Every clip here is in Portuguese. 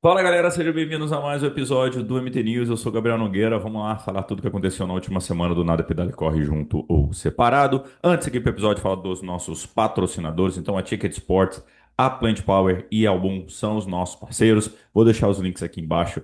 Fala galera, sejam bem-vindos a mais um episódio do MT News. Eu sou Gabriel Nogueira. Vamos lá falar tudo o que aconteceu na última semana do Nada Pedala e Corre junto ou separado. Antes aqui para o episódio, falar dos nossos patrocinadores. Então, a Ticket Sports, a Plant Power e a Album são os nossos parceiros. Vou deixar os links aqui embaixo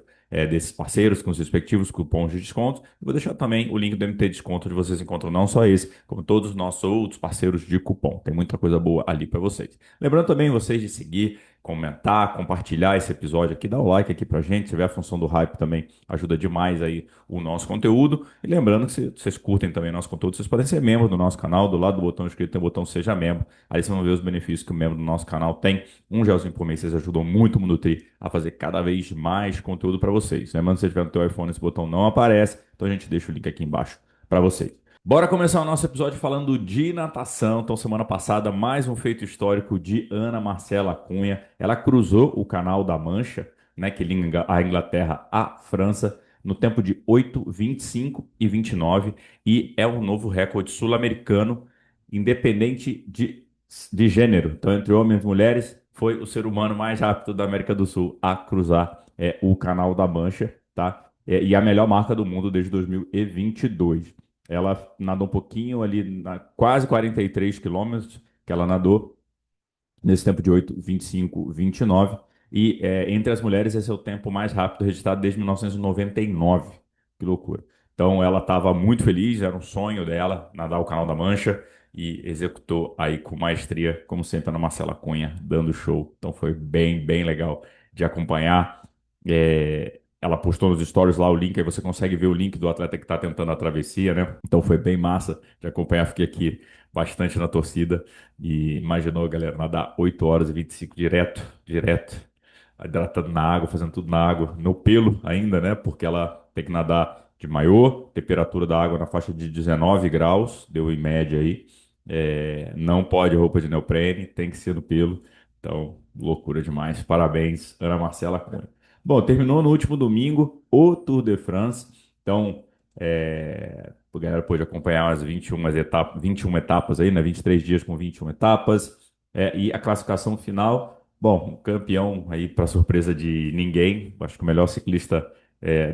desses parceiros com os respectivos cupons de desconto. Vou deixar também o link do MT Desconto, onde vocês encontram não só esse, como todos os nossos outros parceiros de cupom. Tem muita coisa boa ali para vocês. Lembrando também vocês de seguir, comentar, compartilhar esse episódio aqui, dá o like aqui pra gente. Se tiver a função do hype também, ajuda demais aí o nosso conteúdo. E lembrando que se vocês curtem também nosso conteúdo, vocês podem ser membro do nosso canal. Do lado do botão inscrito tem o botão Seja Membro. Aí vocês vão ver os benefícios que o membro do nosso canal tem. Um gelzinho por mês, vocês ajudam muito o Nutri a fazer cada vez mais conteúdo para vocês. Lembrando que se você tiver no teu iPhone, esse botão não aparece, então a gente deixa o link aqui embaixo para vocês. Bora começar o nosso episódio falando de natação. Então, semana passada, mais um feito histórico de Ana Marcela Cunha. Ela cruzou o Canal da Mancha, né, que liga a Inglaterra à França, no tempo de 8:25 e 29, e é um novo recorde sul-americano, independente de gênero. Então, entre homens e mulheres, foi o ser humano mais rápido da América do Sul a cruzar o Canal da Mancha, tá? E a melhor marca do mundo desde 2022. Ela nadou um pouquinho ali, quase 43 quilômetros que ela nadou, nesse tempo de 8:25, 29. E entre as mulheres, esse é o tempo mais rápido registrado desde 1999. Que loucura. Então ela estava muito feliz, era um sonho dela nadar o Canal da Mancha e executou aí com maestria, como sempre, a Ana Marcela Cunha, dando show. Então foi bem, bem legal de acompanhar. Ela postou nos stories lá o link, aí você consegue ver o link do atleta que está tentando a travessia, né? Então foi bem massa de acompanhar, fiquei aqui bastante na torcida. E imaginou, galera, nadar 8 horas e 25 direto, direto, hidratando na água, fazendo tudo na água, no pelo ainda, né? Porque ela tem que nadar de maiô, temperatura da água na faixa de 19 graus, deu em média aí. Não pode roupa de neoprene, tem que ser no pelo. Então, loucura demais. Parabéns, Ana Marcela Cunha. Bom, terminou no último domingo o Tour de France. Então, a galera pôde acompanhar as 21 etapas aí, né? 23 dias com 21 etapas. E a classificação final, bom, o campeão aí, para surpresa de ninguém, acho que o melhor ciclista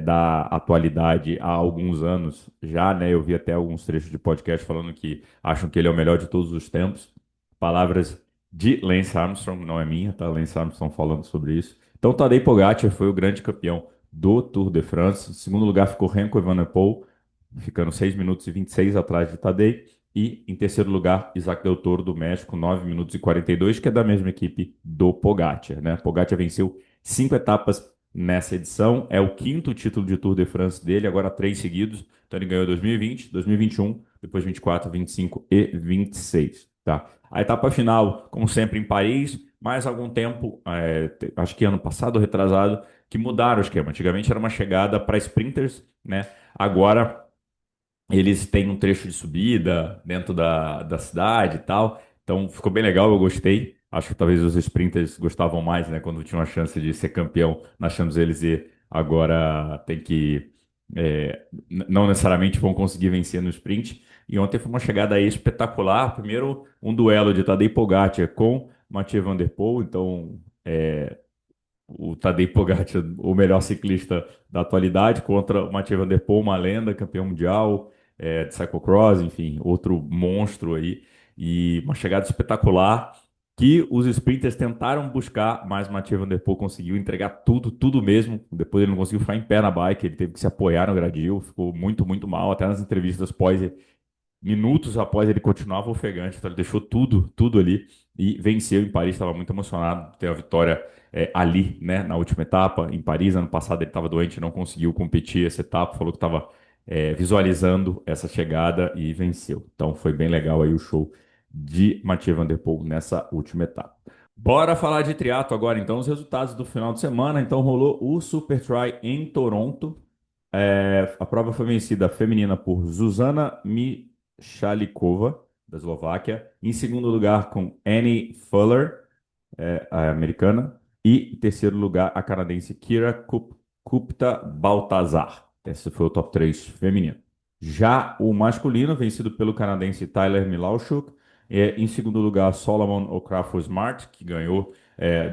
da atualidade há alguns anos já, né? Eu vi até alguns trechos de podcast falando que acham que ele é o melhor de todos os tempos. Palavras de Lance Armstrong, não é minha, tá? Lance Armstrong falando sobre isso. Então, Tadej Pogacar foi o grande campeão do Tour de France. Em segundo lugar ficou Remco Evenepoel, ficando 6 minutos e 26 atrás de Tadej. E em terceiro lugar, Isaac Del Toro, do México, 9 minutos e 42, que é da mesma equipe do Pogacar, né? Pogacar venceu 5 etapas nessa edição, é o quinto título de Tour de France dele, agora três seguidos. Então ele ganhou 2020, 2021, depois 24, 25 e 26, tá? A etapa final, como sempre, em Paris, mais algum tempo, acho que ano passado ou retrasado, que mudaram o esquema. Antigamente era uma chegada para sprinters, né? Agora eles têm um trecho de subida dentro da cidade e tal. Então ficou bem legal, eu gostei. Acho que talvez os sprinters gostavam mais, né? Quando tinham a chance de ser campeão na Champs-Élysées. Agora tem que. Não necessariamente vão conseguir vencer no sprint. E ontem foi uma chegada aí espetacular. Primeiro, um duelo de Tadej Pogacar com Mathieu Van Der Poel. Então, o Tadej Pogacar, o melhor ciclista da atualidade, contra o Mathieu Van Der Poel, uma lenda, campeão mundial de cyclocross, enfim, outro monstro aí. E uma chegada espetacular que os sprinters tentaram buscar, mas Mathieu Van Der Poel conseguiu entregar tudo, tudo mesmo. Depois ele não conseguiu ficar em pé na bike, ele teve que se apoiar no gradil, ficou muito, muito mal. Até nas entrevistas pós, minutos após ele continuava ofegante, então ele deixou tudo, tudo ali e venceu em Paris. Estava muito emocionado de ter a vitória ali, né, na última etapa. Em Paris, ano passado, ele estava doente, não conseguiu competir essa etapa, falou que estava visualizando essa chegada e venceu. Então foi bem legal aí o show de Mathieu Van Der Poel nessa última etapa. Bora falar de triatlo agora, então, os resultados do final de semana. Então rolou o Super Tri em Toronto. A prova foi vencida feminina por Zuzana Michalikova, da Eslováquia. Em segundo lugar, com Annie Fuller, a americana. E em terceiro lugar, a canadense Kira Kupta Baltazar. Esse foi o top 3 feminino. Já o masculino, vencido pelo canadense Tyler Milauchuk. Em segundo lugar, Solomon Okrafo Smart, que ganhou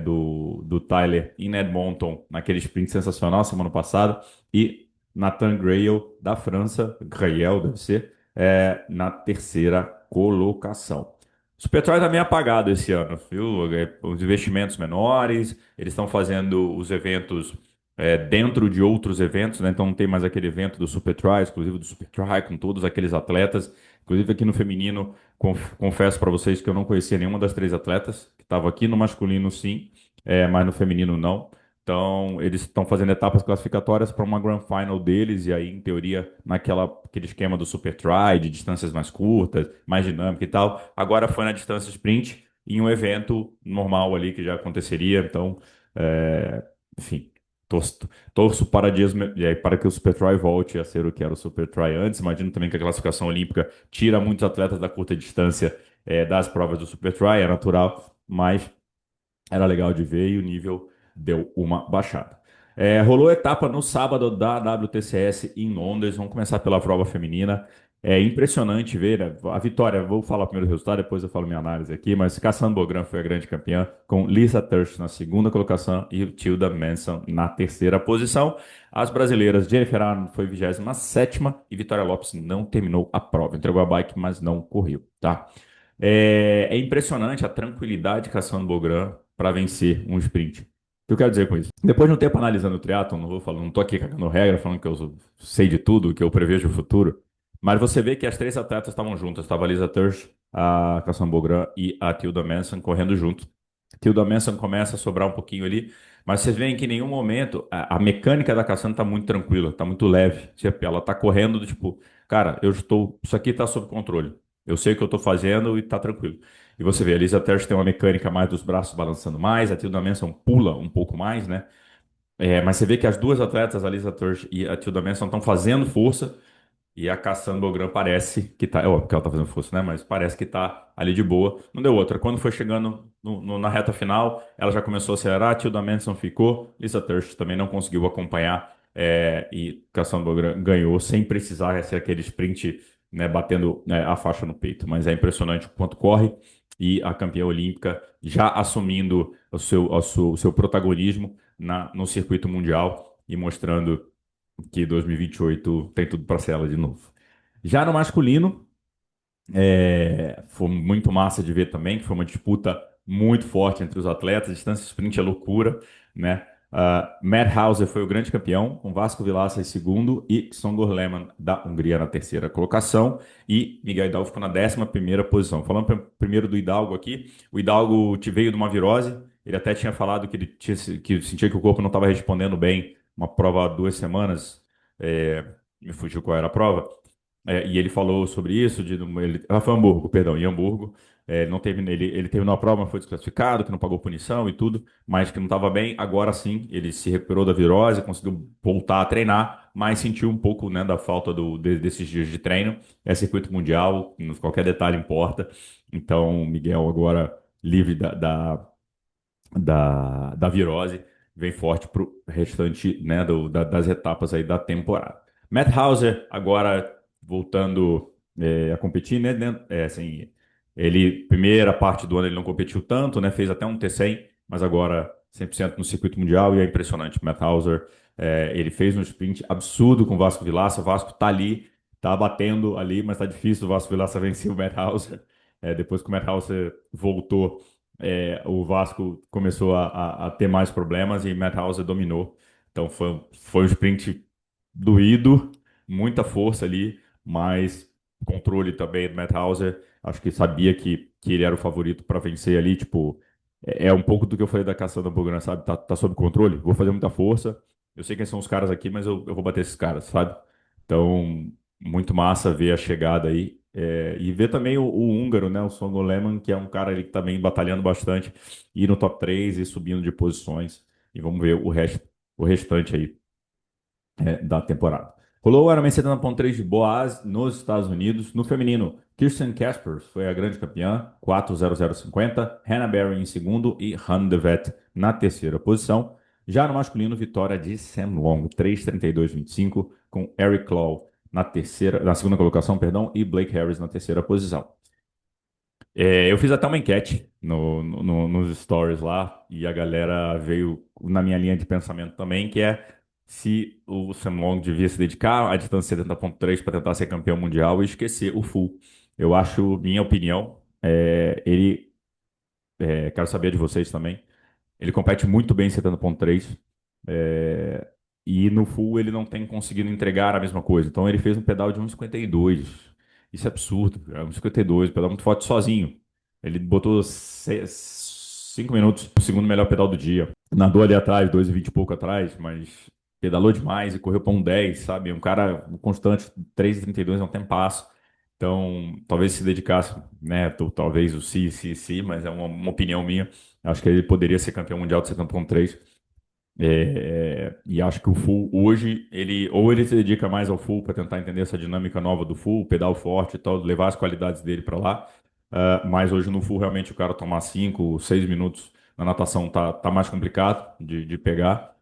do Tyler em Edmonton, naquele sprint sensacional semana passada, e Nathan Grail, da França, Grail deve ser, na terceira colocação. O Supertry está meio apagado esse ano, viu? Os investimentos menores, eles estão fazendo os eventos dentro de outros eventos, né? Então não tem mais aquele evento do Supertry, exclusivo do Supertry, com todos aqueles atletas. Inclusive aqui no feminino, confesso para vocês que eu não conhecia nenhuma das três atletas que estavam aqui. No masculino, sim, mas no feminino, não. Então, eles estão fazendo etapas classificatórias para uma Grand Final deles, e aí, em teoria, aquele esquema do Super Try, de distâncias mais curtas, mais dinâmica e tal. Agora foi na distância sprint, em um evento normal ali que já aconteceria. Então, enfim, torço, torço para, para que o Super Try volte a ser o que era o Super Try antes. Imagino também que a classificação olímpica tira muitos atletas da curta distância das provas do Super Try, é natural, mas era legal de ver e o nível deu uma baixada. Rolou etapa no sábado da WTCS em Londres. Vamos começar pela prova feminina. É impressionante ver a vitória. Vou falar primeiro o resultado, depois eu falo minha análise aqui. Mas Cassandra Bogran foi a grande campeã, com Lisa Turch na segunda colocação e Tilda Manson na terceira posição. As brasileiras, Jennifer Arnold foi 27ª e Vitória Lopes não terminou a prova. Entregou a bike, mas não correu, tá? É impressionante a tranquilidade que a Sandra Bogran para vencer um sprint. O que eu quero dizer com isso? Depois de um tempo analisando o triatlon, não vou falar, não tô aqui cagando regra, falando que eu sei de tudo, que eu prevejo o futuro, mas você vê que as três atletas estavam juntas, estava a Lisa Turch, a Cassandra Bogran e a Tilda Manson correndo junto. Tilda Manson começa a sobrar um pouquinho ali, mas vocês veem que em nenhum momento a mecânica da Cassandra está muito tranquila, está muito leve. Tipo, ela está correndo do tipo, cara, eu estou, isso aqui está sob controle. Eu sei o que eu estou fazendo e está tranquilo. E você vê, a Lisa Terce tem uma mecânica mais dos braços balançando mais, a Tilda Manson pula um pouco mais, né? Mas você vê que as duas atletas, a Lisa Terce e a Tilda Manson, estão fazendo força e a Cassandra Bogran parece que tá. É óbvio que ela tá fazendo força, né? Mas parece que tá ali de boa. Não deu outra. Quando foi chegando na reta final, ela já começou a acelerar. A Tilda Manson ficou. Lisa Terce também não conseguiu acompanhar. E Cassandra Bogran ganhou sem precisar ser aquele sprint, né, batendo, né, a faixa no peito. Mas é impressionante o quanto corre. E a campeã olímpica já assumindo o seu protagonismo no circuito mundial e mostrando que 2028 tem tudo para ser ela de novo. Já no masculino, foi muito massa de ver também, que foi uma disputa muito forte entre os atletas, distância sprint é loucura, né? Matt Hauser foi o grande campeão, com Vasco Vilaça em segundo e Songor Leman da Hungria na terceira colocação e Miguel Hidalgo ficou na 11ª posição. Falando primeiro do Hidalgo aqui, o Hidalgo veio de uma virose, ele até tinha falado que ele que sentia que o corpo não estava respondendo bem uma prova há 2 semanas, me fugiu qual era a prova, e ele falou sobre isso, foi Hamburgo, perdão, em Hamburgo. Não teve, ele terminou a prova, mas foi desclassificado, que não pagou punição e tudo, mas que não estava bem. Agora sim, ele se recuperou da virose, conseguiu voltar a treinar, mas sentiu um pouco, né, da falta desses dias de treino. É circuito mundial, qualquer detalhe importa. Então, Miguel agora livre da virose, vem forte para o restante, né, das etapas aí da temporada. Matt Hauser agora voltando a competir, né, assim, ele, primeira parte do ano ele não competiu tanto, né, fez até um T100, mas agora 100% no circuito mundial e é impressionante. Matt Hauser, ele fez um sprint absurdo com o Vasco Vilaça, o Vasco tá ali, tá batendo ali, mas tá difícil o Vasco Vilaça vencer o Matt Hauser. Depois que o Matt Hauser voltou, o Vasco começou a ter mais problemas e Matt Hauser dominou. Então foi um sprint doído, muita força ali, mas controle também do Matt Hauser. Acho que sabia que ele era o favorito para vencer ali. Tipo, é um pouco do que eu falei da Cassandra Bogran, sabe? Tá sob controle, vou fazer muita força. Eu sei quem são os caras aqui, mas eu vou bater esses caras, sabe? Então, muito massa ver a chegada aí. E ver também o húngaro, né? O Songo Leman, que é um cara ali que tá também batalhando bastante, ir no top 3 e subindo de posições. E vamos ver o restante aí da temporada. Rolou o Ironman 70.3 de Boaz nos Estados Unidos. No feminino, Kirsten Casper foi a grande campeã, 4:00:50. Hannah Berry em segundo e Han de Vet na terceira posição. Já no masculino, vitória de Sam Long, 3:32:25, com Eric Law na segunda colocação, perdão, e Blake Harris na terceira posição. Eu fiz até uma enquete nos stories lá e a galera veio na minha linha de pensamento também, que é se o Sam Long devia se dedicar à distância 70.3 para tentar ser campeão mundial e esquecer o full. Eu acho, minha opinião, quero saber de vocês também. Ele compete muito bem em 70.3. É, e no full ele não tem conseguido entregar a mesma coisa. Então ele fez um pedal de 1,52. Isso é absurdo, cara. 1,52, pedal muito forte sozinho. Ele botou 5 minutos o segundo melhor pedal do dia. Nadou ali atrás, 2,20 e pouco atrás, mas pedalou demais e correu para 1,10, sabe? Um cara constante, 3,32 é um tempasso. Então, talvez se dedicasse, né? Talvez o si, mas é uma opinião minha. Acho que ele poderia ser campeão mundial de 70.3. E acho que o full hoje, ele se dedica mais ao full para tentar entender essa dinâmica nova do full, pedal forte e tal, levar as qualidades dele para lá. Mas hoje no full, realmente, o cara tomar 5, 6 minutos na natação tá mais complicado de pegar.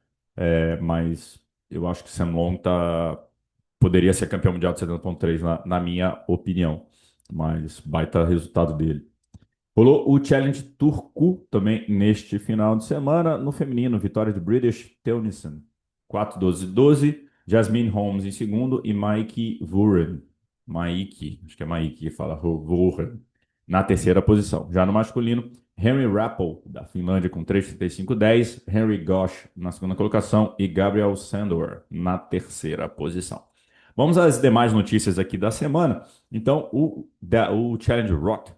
Mas eu acho que Sam Long poderia ser campeão mundial de 70.3 na minha opinião. Mas baita resultado dele. Rolou o Challenge Turku também neste final de semana. No feminino, vitória de British Teunissen, 4-12-12. Jasmine Holmes em segundo e Maiki Vuren. Maiki, acho que é Maiki que fala, Vuren, na terceira posição. Já no masculino, Henry Rappel, da Finlândia, com 3,35,10. Henry Gosch na segunda colocação e Gabriel Sandor na terceira posição. Vamos às demais notícias aqui da semana. Então, o Challenge Roth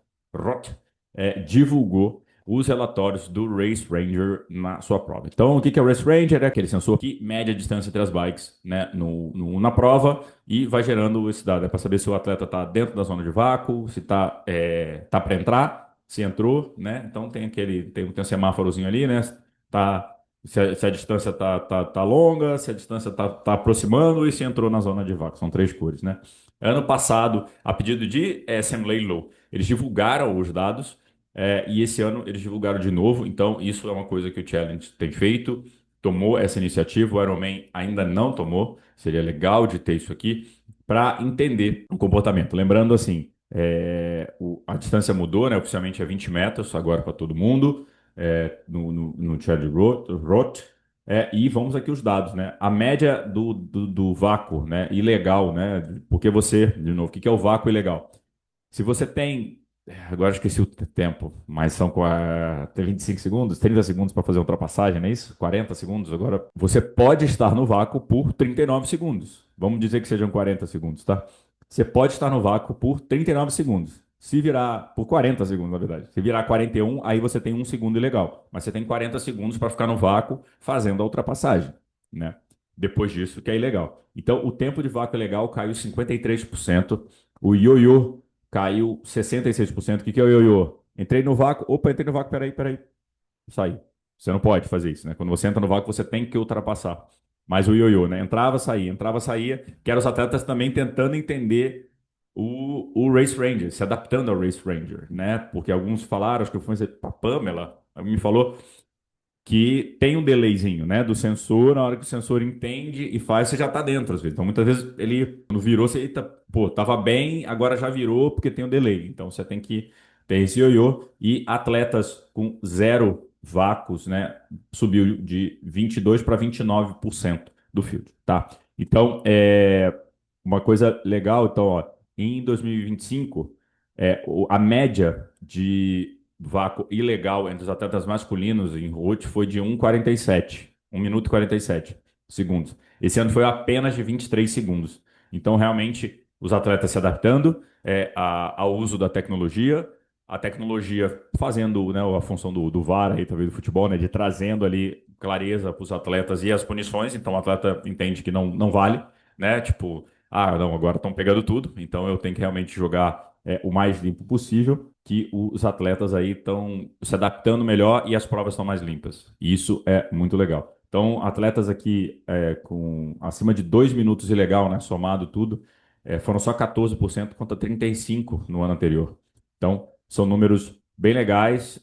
divulgou os relatórios do Race Ranger na sua prova. Então, o que é o Race Ranger? É aquele sensor que mede a distância entre as bikes, né, na prova e vai gerando esse dado. É para saber se o atleta está dentro da zona de vácuo, se tá para entrar, se entrou, né? Então tem um semáforozinho ali, né? Tá, se a distância tá longa, se a distância tá aproximando e se entrou na zona de vácuo. São três cores, né? Ano passado, a pedido de Sam Laidlow, eles divulgaram os dados e esse ano eles divulgaram de novo, então isso é uma coisa que o Challenge tem feito, tomou essa iniciativa, o Ironman ainda não tomou, seria legal de ter isso aqui para entender o comportamento. Lembrando assim, a distância mudou, né? Oficialmente é 20 metros agora para todo mundo, no Challenge Roth. E vamos aqui os dados, né? A média do vácuo, né? Ilegal, né? Porque de novo, o que é o vácuo ilegal? Se você tem. Agora esqueci o tempo, mas tem 25 segundos, 30 segundos para fazer a ultrapassagem, não é isso? 40 segundos. Agora, você pode estar no vácuo por 39 segundos. Vamos dizer que sejam 40 segundos, tá? Você pode estar no vácuo por 39 segundos. Se virar por 40 segundos, na verdade. Se virar 41, aí você tem um segundo ilegal. Mas você tem 40 segundos para ficar no vácuo fazendo a ultrapassagem, né? Depois disso, que é ilegal. Então, o tempo de vácuo ilegal caiu 53%. O ioiô caiu 66%. O que é o ioiô? Entrei no vácuo. Opa, entrei no vácuo. Peraí. Saí. Você não pode fazer isso, né? Quando você entra no vácuo, você tem que ultrapassar. Mas o ioiô, né? Entrava, saía. Que eram os atletas também tentando entender o Race Ranger, se adaptando ao Race Ranger, né? Porque alguns falaram, acho que eu fui a Pamela me falou que tem um delayzinho, né, do sensor, na hora que o sensor entende e faz, você já está dentro, às vezes. Então, muitas vezes, ele, quando virou, você, eita, pô, tava bem, agora já virou porque tem o delay. Então, você tem que ter esse ioiô. E atletas com zero vácuos, né, subiu de 22 para 29% do field, tá? Então, uma coisa legal, então, ó, em 2025, a média de vácuo ilegal entre os atletas masculinos em rote foi de 1,47, 1 minuto e 47 segundos. Esse ano foi apenas de 23 segundos. Então, realmente, os atletas se adaptando ao uso da tecnologia, a tecnologia fazendo, né, a função do VAR aí, talvez do futebol, né, de trazendo ali clareza para os atletas e as punições. Então, o atleta entende que não vale, né? Tipo, não, agora estão pegando tudo, então eu tenho que realmente jogar o mais limpo possível, que os atletas aí estão se adaptando melhor e as provas estão mais limpas. E isso é muito legal. Então, atletas aqui com acima de 2 minutos ilegal, né, somado tudo, foram só 14% contra 35% no ano anterior. Então, são números bem legais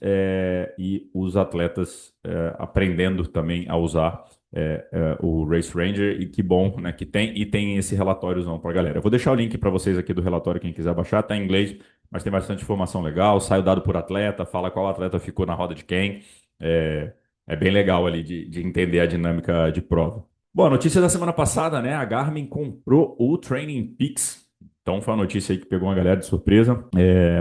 e os atletas aprendendo também a usar o Race Ranger, e que bom, né, que tem esse relatóriozão para a galera. Eu vou deixar o link para vocês aqui do relatório, quem quiser baixar, tá em inglês, mas tem bastante informação legal, sai o dado por atleta, fala qual atleta ficou na roda de quem. É, é bem legal ali de entender a dinâmica de prova. Bom, a notícia da semana passada, né? A Garmin comprou o Training Peaks. Então foi uma notícia aí que pegou uma galera de surpresa.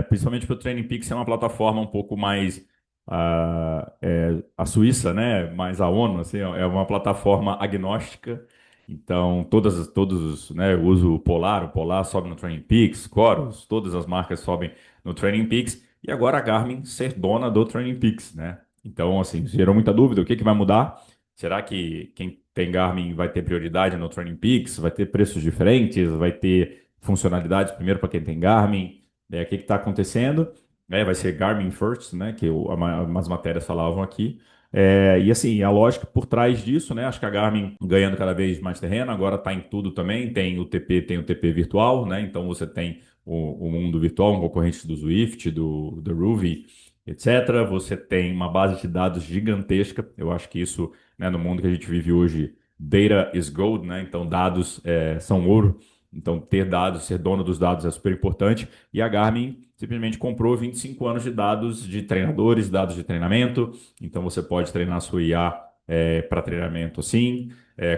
Principalmente porque o Training Peaks é uma plataforma um pouco mais a Suíça, né? Mais a ONU, assim, ó, é uma plataforma agnóstica. Então, todos, né? Eu uso o Polar sobe no Training Peaks, Chorus, todas as marcas sobem no Training Peaks. E agora a Garmin ser dona do Training Peaks, né? Então, assim, gerou muita dúvida. O que que vai mudar? Será que quem tem Garmin vai ter prioridade no Training Peaks? Vai ter preços diferentes? Vai ter funcionalidades primeiro para quem tem Garmin? O que está acontecendo? Vai ser Garmin First, né? Que umas matérias falavam aqui. E assim, a lógica por trás disso, né? Acho que a Garmin ganhando cada vez mais terreno, agora está em tudo também. Tem o TP virtual, né? Então você tem o mundo virtual, um concorrente do Zwift, do Ruvi, etc. Você tem uma base de dados gigantesca. Eu acho que isso, né, no mundo que a gente vive hoje, data is gold, né? Então dados são ouro. Então ter dados, ser dono dos dados é super importante. E a Garmin simplesmente comprou 25 anos de dados de treinadores, dados de treinamento. Então você pode treinar a sua IA para treinamento assim,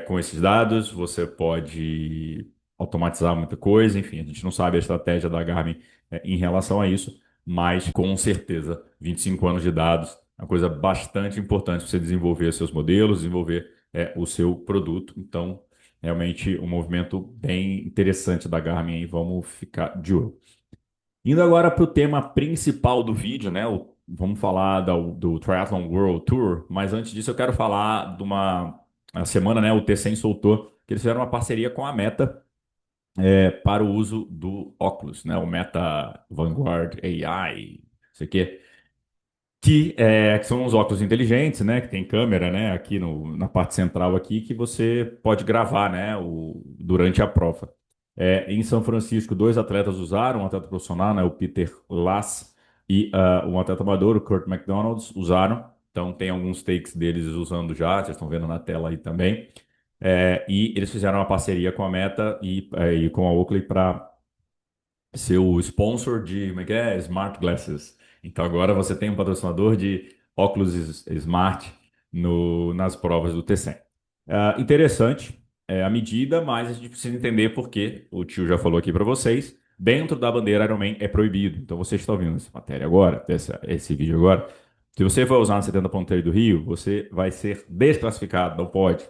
com esses dados. Você pode automatizar muita coisa. Enfim, a gente não sabe a estratégia da Garmin em relação a isso, mas com certeza 25 anos de dados é uma coisa bastante importante para você desenvolver seus modelos, desenvolver o seu produto. Então, realmente um movimento bem interessante da Garmin aí, vamos ficar de olho. Indo agora para o tema principal do vídeo, né? Vamos falar do Triathlon World Tour, mas antes disso eu quero falar de a semana, né? O T100 soltou que eles fizeram uma parceria com a Meta para o uso do óculos, né? O Meta Vanguard AI, não sei o quê. Que são uns óculos inteligentes, né? Que tem câmera, né? Aqui na parte central aqui que você pode gravar, né? Durante a prova. Em São Francisco, dois atletas usaram, um atleta profissional, né? O Peter Lass e um atleta amador, o Kurt McDonald, usaram. Então tem alguns takes deles usando já, vocês estão vendo na tela aí também. E eles fizeram uma parceria com a Meta e com a Oakley para ser o sponsor de, como é que é? Smart Glasses. Então agora você tem um patrocinador de óculos Smart nas provas do T100. Interessante a medida, mas a gente precisa entender por que o tio já falou aqui para vocês. Dentro da bandeira Ironman é proibido. Então você está ouvindo essa matéria agora, esse vídeo agora. Se você for usar no 70.3 do Rio, você vai ser desclassificado, não pode.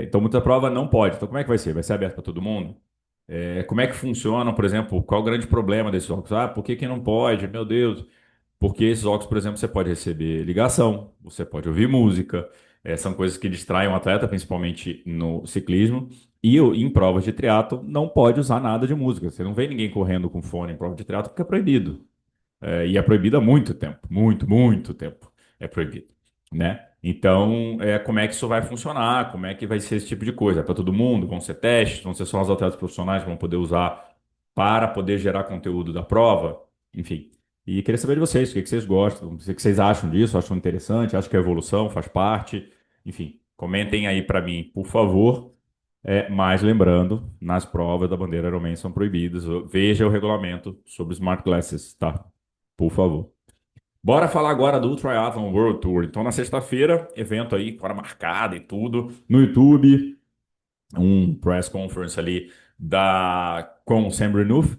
Então, muita prova não pode. Então, como é que vai ser? Vai ser aberto para todo mundo? Como é que funciona, por exemplo, qual o grande problema desses óculos? Por que que não pode? Meu Deus. Porque esses óculos, por exemplo, você pode receber ligação, você pode ouvir música, são coisas que distraem o atleta, principalmente no ciclismo. E em provas de triatlo não pode usar nada de música. Você não vê ninguém correndo com fone em prova de triatlo porque é proibido. E é proibido há muito tempo, muito, muito tempo é proibido, né? Então, como é que isso vai funcionar? Como é que vai ser esse tipo de coisa? É para todo mundo? Vão ser testes? Vão ser só os atletas profissionais que vão poder usar para poder gerar conteúdo da prova? Enfim. E queria saber de vocês, o que que vocês gostam, o que que vocês acham disso, acham interessante, acham que é evolução, faz parte? Enfim, comentem aí para mim, por favor. Mas lembrando, nas provas da bandeira Ironman são proibidas. Veja o regulamento sobre Smart Glasses, tá? Por favor. Bora falar agora do Triathlon World Tour. Então, na sexta-feira, evento aí, fora marcado e tudo, no YouTube, um press conference ali com o Sam Renouf,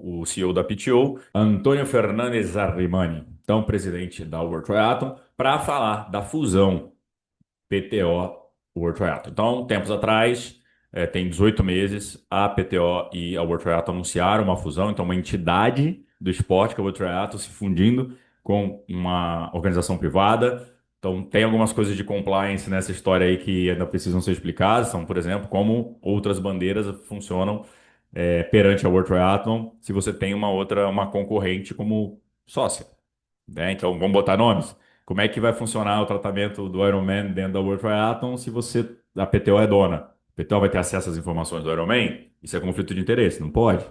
o CEO da PTO, Antônio Fernandes Arrimani, então presidente da World Triathlon, para falar da fusão PTO World Triathlon. Então, tempos atrás, tem 18 meses, a PTO e a World Triathlon anunciaram uma fusão, então uma entidade do esporte, que é a World Triathlon, se fundindo com uma organização privada. Então, tem algumas coisas de compliance nessa história aí que ainda precisam ser explicadas. São, por exemplo, como outras bandeiras funcionam perante a World Triathlon se você tem uma concorrente como sócia, né? Então, vamos botar nomes. Como é que vai funcionar o tratamento do Ironman dentro da World Triathlon se a PTO é dona? A PTO vai ter acesso às informações do Ironman? Isso é conflito de interesse, não pode.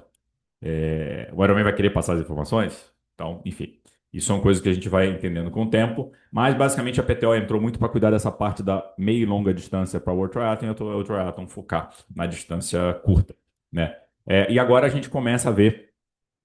O Ironman vai querer passar as informações? Então, enfim. Isso são coisas que a gente vai entendendo com o tempo, mas basicamente a PTO entrou muito para cuidar dessa parte da meia e longa distância para o World Triathlon e a World Triathlon focar na distância curta, né? E agora a gente começa a ver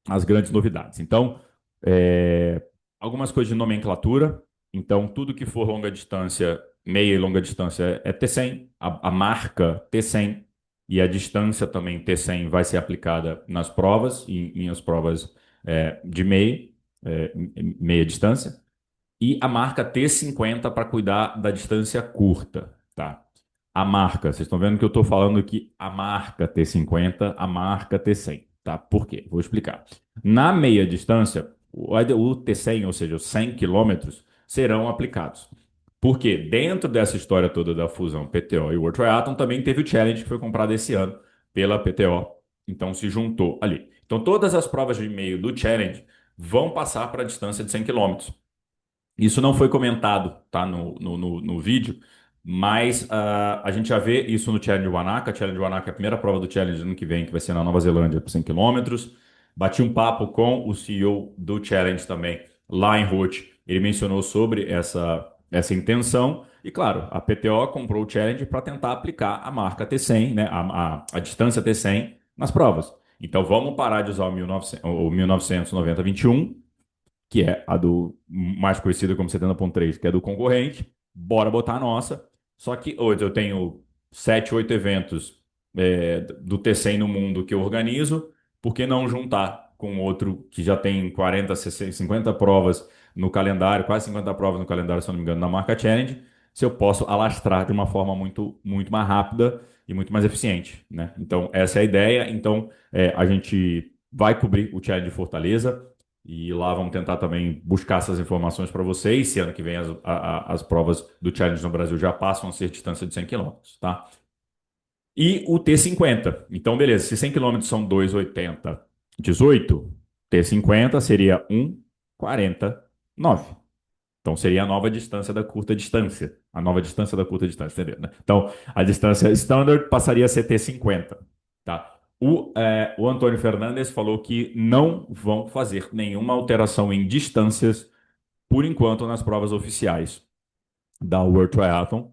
as grandes novidades. Então, é, algumas coisas de nomenclatura. Então, tudo que for longa distância, meia e longa distância é T100, a marca T100 e a distância também T100 vai ser aplicada nas provas, em as provas de meia, meia distância e a marca T50 para cuidar da distância curta, tá? A marca, vocês estão vendo que eu estou falando que a marca T50, a marca T100, tá? Por quê? Vou explicar. Na meia distância, o T100, ou seja, os 100 quilômetros, serão aplicados. Porque dentro dessa história toda da fusão PTO e World Triathlon também teve o Challenge que foi comprado esse ano pela PTO. Então se juntou ali. Então todas as provas de meio do Challenge vão passar para a distância de 100 quilômetros. Isso não foi comentado, tá, no vídeo, mas a gente já vê isso no Challenge Wanaka. Challenge Wanaka é a primeira prova do Challenge ano que vem, que vai ser na Nova Zelândia, por 100 quilômetros. Bati um papo com o CEO do Challenge também, lá em Roth. Ele mencionou sobre essa intenção. E, claro, a PTO comprou o Challenge para tentar aplicar a marca T100, né, a distância T100 nas provas. Então, vamos parar de usar o 1990-21 que é a do mais conhecida como 70.3, que é do concorrente. Bora botar a nossa. Só que hoje eu tenho 7, 8 eventos do T100 no mundo que eu organizo. Por que não juntar com outro que já tem 40, 60, 50 provas no calendário, quase 50 provas no calendário, se eu não me engano, na marca Challenge, se eu posso alastrar de uma forma muito, muito mais rápida e muito mais eficiente, né? Então, essa é a ideia. Então, a gente vai cobrir o Challenge de Fortaleza. E lá vamos tentar também buscar essas informações para vocês. Se ano que vem as provas do Challenge no Brasil já passam a ser distância de 100 quilômetros, tá? E o T50. Então, beleza, se 100 quilômetros são 2,80, 18, T50 seria 1,49. Então, seria a nova distância da curta distância. A nova distância da curta distância, entendeu, né? Então, a distância standard passaria a ser T50, tá? O Antônio Fernandes falou que não vão fazer nenhuma alteração em distâncias, por enquanto, nas provas oficiais da World Triathlon,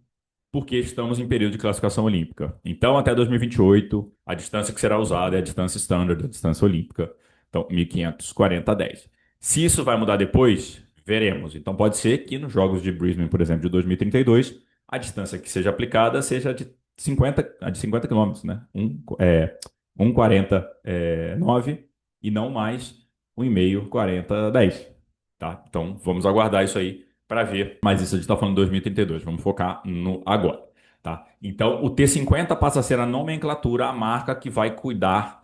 porque estamos em período de classificação olímpica. Então, até 2028, a distância que será usada é a distância standard, a distância olímpica. Então, 1.540 a 10. Se isso vai mudar depois, veremos. Então, pode ser que nos Jogos de Brisbane, por exemplo, de 2032, a distância que seja aplicada seja a de 50 quilômetros, né? 1,49 e não mais 1,5, 40, 10. Tá? Então, vamos aguardar isso aí para ver. Mas isso a gente está falando de 2032. Vamos focar no agora. Tá? Então, o T50 passa a ser a nomenclatura, a marca que vai cuidar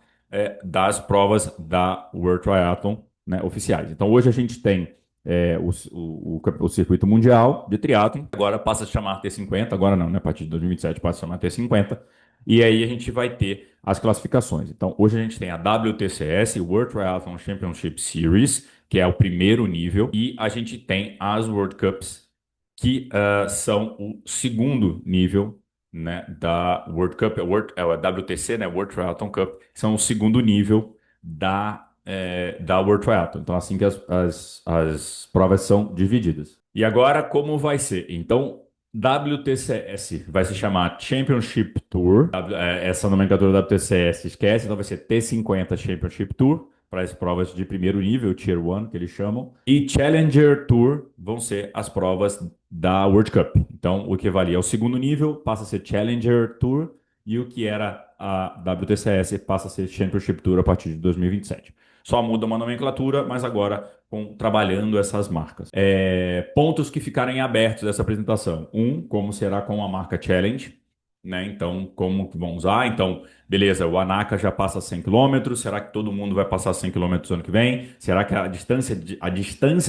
das provas da World Triathlon, né, oficiais. Então, hoje a gente tem o circuito mundial de triatlon. Agora passa a se chamar T50. Agora não, né? A partir de 2027 passa a se chamar T50. E aí a gente vai ter as classificações. Então, hoje a gente tem a WTCS, World Triathlon Championship Series, que é o primeiro nível, e a gente tem as World Cups, que são o segundo nível, né, da World Cup, a WTC, né, World Triathlon Cup, são o segundo nível da World Triathlon. Então, assim que as provas são divididas. E agora, como vai ser? Então, WTCS vai se chamar Championship Tour. Essa nomenclatura WTCS esquece, então vai ser T50 Championship Tour para as provas de primeiro nível, Tier 1, que eles chamam. E Challenger Tour vão ser as provas da World Cup. Então, o que valia ao segundo nível passa a ser Challenger Tour e o que era a WTCS passa a ser Championship Tour a partir de 2027. Só muda uma nomenclatura, mas agora trabalhando essas marcas. Pontos que ficarem abertos dessa apresentação. Como será com a marca Challenge, né? Então, como que vão usar? Então, beleza, o Anaka já passa 100 quilômetros. Será que todo mundo vai passar 100 quilômetros ano que vem? Será que a distância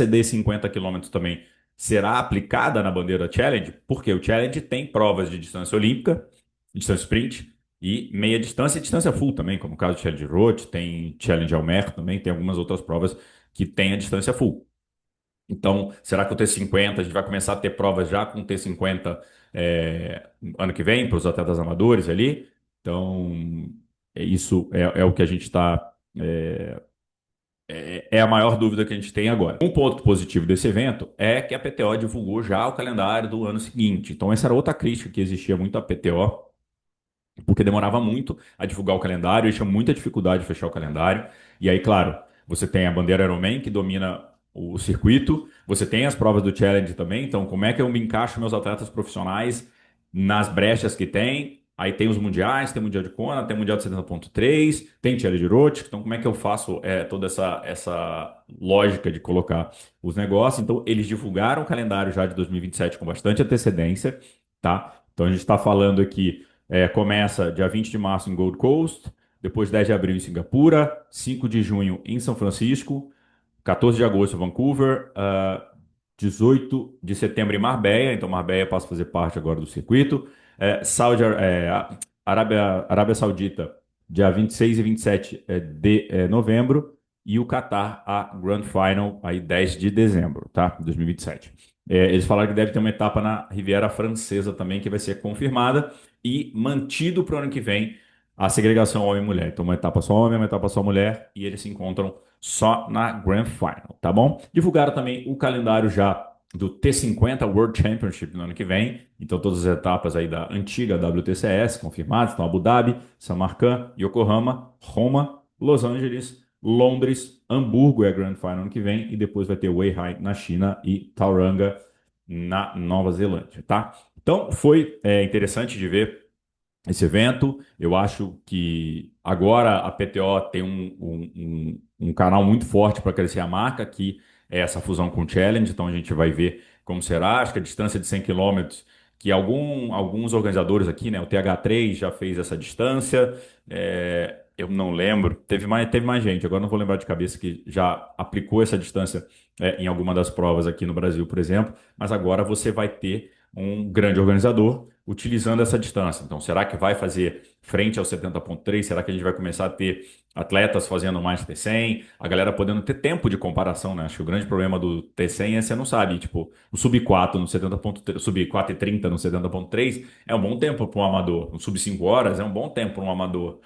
de 50 quilômetros também será aplicada na bandeira Challenge? Porque o Challenge tem provas de distância olímpica, distância sprint, e meia distância e distância full também, como o caso do Challenge Roth, tem Challenge Almer também, tem algumas outras provas que têm a distância full. Então, será que o T50, a gente vai começar a ter provas já com o T50 ano que vem para os atletas amadores ali? Então, isso é o que a gente está. É a maior dúvida que a gente tem agora. Um ponto positivo desse evento é que a PTO divulgou já o calendário do ano seguinte. Então, essa era outra crítica que existia muito à PTO, porque demorava muito a divulgar o calendário e tinha muita dificuldade de fechar o calendário. E aí, claro, Você tem a bandeira Ironman, que domina o circuito. Você tem as provas do Challenge também. Então, como é que eu me encaixo meus atletas profissionais nas brechas que tem? Aí tem os mundiais, tem o Mundial de Kona, tem o Mundial de 70.3, tem Challenge Roth. Então, como é que eu faço toda essa lógica de colocar os negócios? Então, eles divulgaram o calendário já de 2027 com bastante antecedência, tá? Então, a gente está falando aqui, começa dia 20 de março em Gold Coast, depois 10 de abril em Singapura, 5 de junho em São Francisco, 14 de agosto em Vancouver, 18 de setembro em Marbella, então Marbella passa a fazer parte agora do circuito. Arábia Saudita, dia 26 e 27 de novembro, e o Catar, a Grand Final, aí 10 de dezembro, tá? 2027. Eles falaram que deve ter uma etapa na Riviera Francesa também, que vai ser confirmada e mantido para o ano que vem a segregação homem e mulher. Então, uma etapa só homem, uma etapa só mulher, e eles se encontram só na Grand Final, tá bom? Divulgaram também o calendário já do T50 World Championship no ano que vem. Então, todas as etapas aí da antiga WTCS confirmadas. Então, Abu Dhabi, Samarcand, Yokohama, Roma, Los Angeles, Londres, Hamburgo é a Grand Final ano que vem. E depois vai ter Weihai na China e Tauranga na Nova Zelândia, tá? Então, foi interessante de ver esse evento. Eu acho que agora a PTO tem um canal muito forte para crescer a marca, que é essa fusão com o Challenge. Então a gente vai ver como será. Acho que a distância de 100 quilômetros, que alguns organizadores aqui, né, o TH3 já fez essa distância. Eu não lembro, teve mais gente, agora não vou lembrar de cabeça que já aplicou essa distância em alguma das provas aqui no Brasil, por exemplo. Mas agora você vai ter um grande organizador utilizando essa distância. Então, será que vai fazer frente ao 70.3? Será que a gente vai começar a ter atletas fazendo mais T100? A galera podendo ter tempo de comparação, né? Acho que o grande problema do T100 é você não sabe, tipo, o sub 4 no 70.3, sub 4 e 30 no 70.3 é um bom tempo para um amador. Um sub 5 horas é um bom tempo para um amador.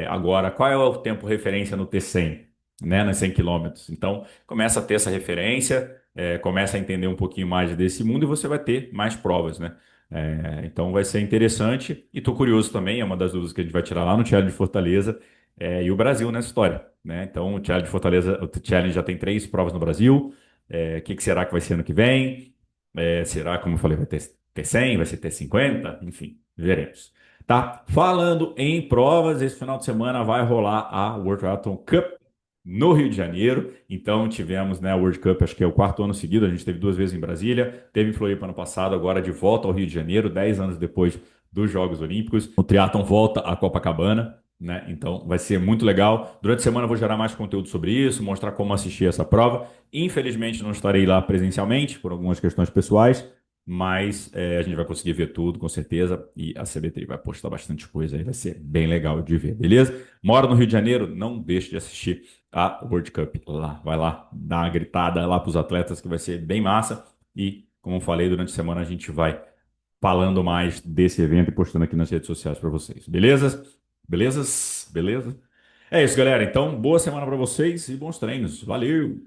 Agora, qual é o tempo referência no T100? Né, nos 100 quilômetros. Então, começa a ter essa referência, começa a entender um pouquinho mais desse mundo e você vai ter mais provas, né? Então vai ser interessante e estou curioso também, é uma das dúvidas que a gente vai tirar lá no Challenge de Fortaleza, e o Brasil nessa história, né? Então o Challenge de Fortaleza, o Challenge já tem 3 provas no Brasil. O que será que vai ser ano que vem? Será, como eu falei, vai ter T100, vai ser T50? Enfim, veremos. Tá? Falando em provas, esse final de semana vai rolar a World Triathlon Cup no Rio de Janeiro. Então tivemos, né, a World Cup, acho que é o 4º ano seguido. A gente teve 2 vezes em Brasília, teve em Floripa ano passado, agora de volta ao Rio de Janeiro, 10 anos depois dos Jogos Olímpicos. O triatlon volta a Copacabana, né? Então vai ser muito legal. Durante a semana eu vou gerar mais conteúdo sobre isso, mostrar como assistir essa prova. Infelizmente não estarei lá presencialmente por algumas questões pessoais, mas a gente vai conseguir ver tudo, com certeza, e a CBT vai postar bastante coisa aí, vai ser bem legal de ver, beleza? Mora no Rio de Janeiro? Não deixe de assistir a World Cup lá. Vai lá, dá uma gritada lá para os atletas que vai ser bem massa. E, como eu falei, durante a semana a gente vai falando mais desse evento e postando aqui nas redes sociais para vocês. Beleza? Belezas? Beleza? É isso, galera. Então, boa semana para vocês e bons treinos. Valeu!